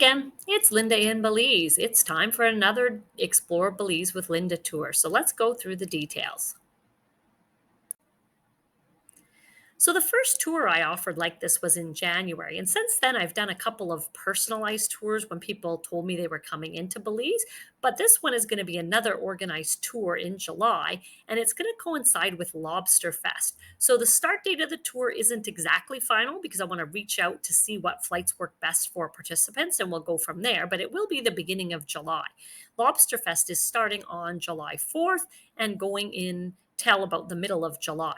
again, it's Linda in Belize. It's time for another Explore Belize with Linda tour. So let's go through the details. So the first tour I offered like this was in January. And since then, I've done a couple of personalized tours when people told me they were coming into Belize. But this one is going to be another organized tour in July, and it's going to coincide with Lobster Fest. So the start date of the tour isn't exactly final because I want to reach out to see what flights work best for participants, and we'll go from there. But it will be the beginning of July. Lobster Fest is starting on July 4th and going in till about the middle of July.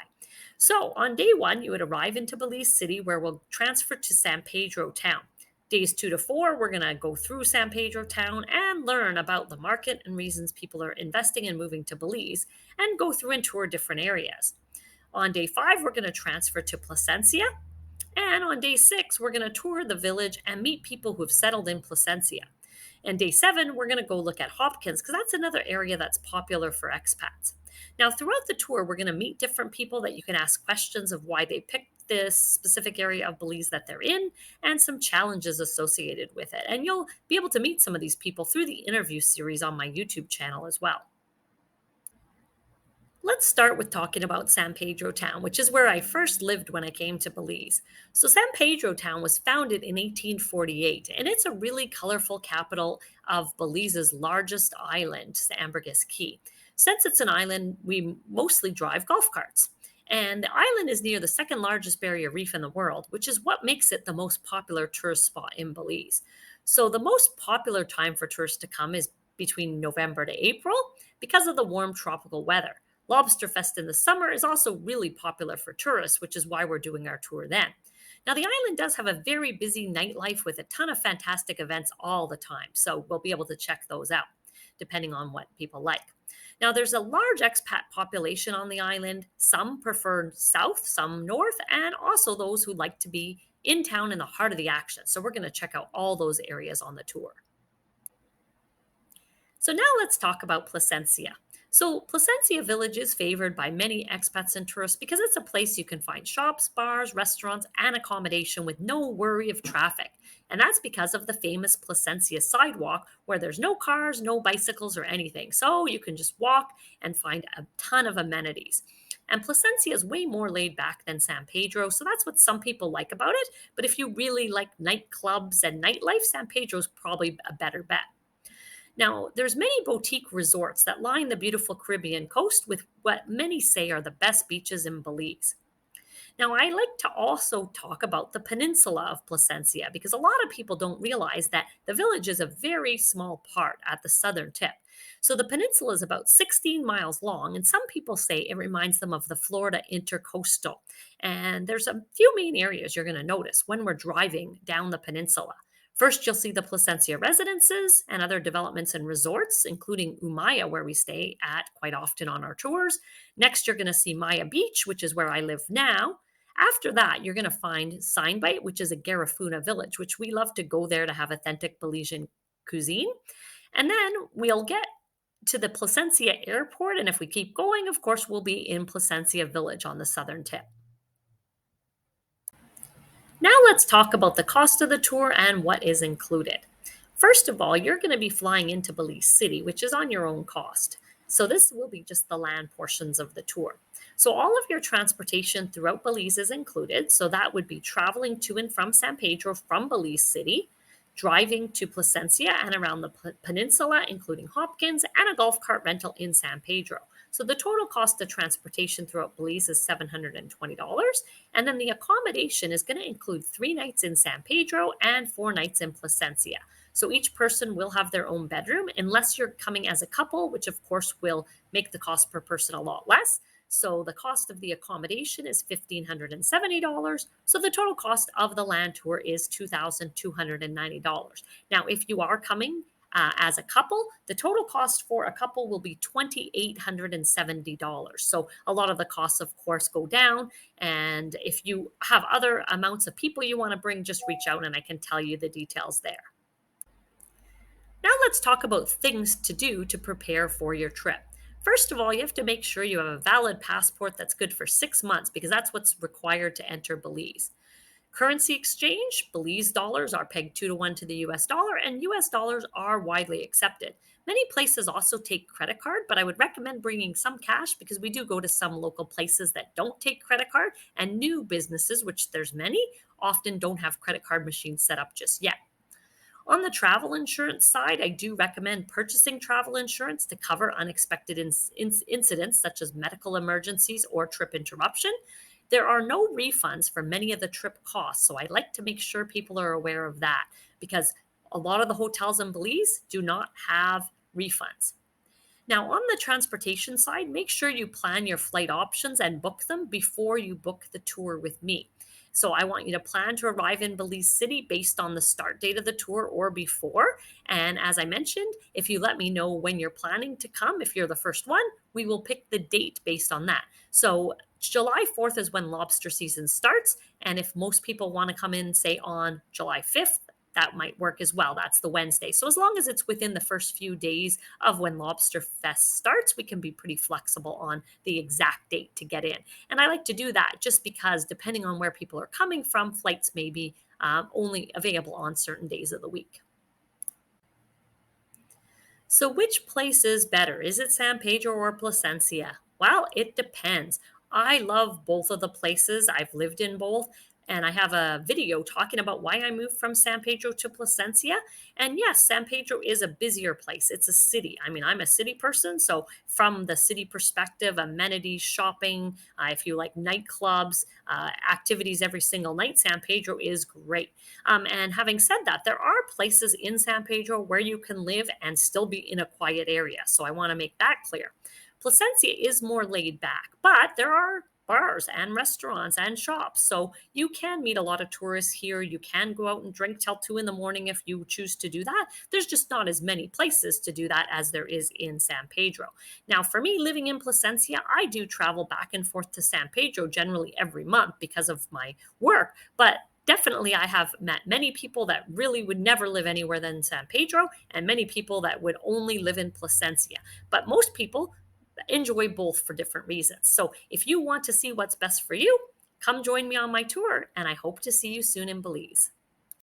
So on day one, you would arrive into Belize City, where we'll transfer to San Pedro Town. Days 2 to 4, we're going to go through San Pedro Town and learn about the market and reasons people are investing and moving to Belize, and go through and tour different areas. On day 5, we're going to transfer to Placencia. And on day 6, we're going to tour the village and meet people who have settled in Placencia. And day 7, we're going to go look at Hopkins because that's another area that's popular for expats. Now, throughout the tour, we're going to meet different people that you can ask questions of why they picked this specific area of Belize that they're in and some challenges associated with it. And you'll be able to meet some of these people through the interview series on my YouTube channel as well. Let's start with talking about San Pedro Town, which is where I first lived when I came to Belize. So San Pedro Town was founded in 1848, and it's a really colorful capital of Belize's largest island, Ambergris Caye. Since it's an island, we mostly drive golf carts. And the island is near the second largest barrier reef in the world, which is what makes it the most popular tourist spot in Belize. So the most popular time for tourists to come is between November to April because of the warm tropical weather. Lobster Fest in the summer is also really popular for tourists, which is why we're doing our tour then. Now, the island does have a very busy nightlife with a ton of fantastic events all the time, so we'll be able to check those out, depending on what people like. Now, there's a large expat population on the island. Some prefer south, some north, and also those who like to be in town in the heart of the action. So we're going to check out all those areas on the tour. So now let's talk about Placencia. So Placencia Village is favored by many expats and tourists because it's a place you can find shops, bars, restaurants, and accommodation with no worry of traffic. And that's because of the famous Placencia sidewalk where there's no cars, no bicycles, or anything. So you can just walk and find a ton of amenities. And Placencia is way more laid back than San Pedro, so that's what some people like about it. But if you really like nightclubs and nightlife, San Pedro is probably a better bet. Now, there's many boutique resorts that line the beautiful Caribbean coast with what many say are the best beaches in Belize. Now, I like to also talk about the peninsula of Placencia because a lot of people don't realize that the village is a very small part at the southern tip. So the peninsula is about 16 miles long, and some people say it reminds them of the Florida Intercoastal. And there's a few main areas you're going to notice when we're driving down the peninsula. First, you'll see the Placencia residences and other developments and resorts, including Umaya, where we stay at quite often on our tours. Next, you're going to see Maya Beach, which is where I live now. After that, you're going to find Sinebite, which is a Garifuna village, which we love to go there to have authentic Belizean cuisine. And then we'll get to the Placencia airport. And if we keep going, of course, we'll be in Placencia Village on the southern tip. Now let's talk about the cost of the tour and what is included. First of all, you're going to be flying into Belize City, which is on your own cost. So this will be just the land portions of the tour. So all of your transportation throughout Belize is included. So that would be traveling to and from San Pedro from Belize City, driving to Placencia and around the peninsula, including Hopkins, and a golf cart rental in San Pedro. So the total cost of transportation throughout Belize is $720. And then the accommodation is going to include 3 nights in San Pedro and 4 nights in Placencia. So each person will have their own bedroom unless you're coming as a couple, which of course will make the cost per person a lot less. So the cost of the accommodation is $1,570. So the total cost of the land tour is $2,290. Now, if you are coming as a couple, the total cost for a couple will be $2,870. So a lot of the costs, of course, go down. And if you have other amounts of people you want to bring, just reach out and I can tell you the details there. Now let's talk about things to do to prepare for your trip. First of all, you have to make sure you have a valid passport that's good for 6 months because that's what's required to enter Belize. Currency exchange, Belize dollars are pegged 2 to 1 to the US dollar, and US dollars are widely accepted. Many places also take credit card, but I would recommend bringing some cash because we do go to some local places that don't take credit card, and new businesses, which there's many, often don't have credit card machines set up just yet. On the travel insurance side, I do recommend purchasing travel insurance to cover unexpected incidents such as medical emergencies or trip interruption. There are no refunds for many of the trip costs, so I like to make sure people are aware of that because a lot of the hotels in Belize do not have refunds. Now, on the transportation side, make sure you plan your flight options and book them before you book the tour with me. So, I want you to plan to arrive in Belize City based on the start date of the tour or before. And as I mentioned, if you let me know when you're planning to come, if you're the first one, we will pick the date based on that. So, July 4th is when lobster season starts. And if most people want to come in, say on July 5th, that might work as well. That's the Wednesday. So, as long as it's within the first few days of when Lobster Fest starts, we can be pretty flexible on the exact date to get in. And I like to do that just because, depending on where people are coming from, flights may be only available on certain days of the week. So, which place is better? Is it San Pedro or Placencia? Well, it depends. I love both of the places. I've lived in both, and I have a video talking about why I moved from San Pedro to Placencia. And yes, San Pedro is a busier place. It's a city. I mean, I'm a city person, so from the city perspective, amenities, shopping, if you like nightclubs, activities every single night, San Pedro is great. And having said that, there are places in San Pedro where you can live and still be in a quiet area. So I want to make that clear. Placencia is more laid back, but there are bars and restaurants and shops. So you can meet a lot of tourists here. You can go out and drink till 2 in the morning if you choose to do that. There's just not as many places to do that as there is in San Pedro. Now, for me, living in Placencia, I do travel back and forth to San Pedro generally every month because of my work. But definitely, I have met many people that really would never live anywhere than San Pedro, and many people that would only live in Placencia. But most people enjoy both for different reasons. So if you want to see what's best for you, come join me on my tour, and I hope to see you soon in Belize.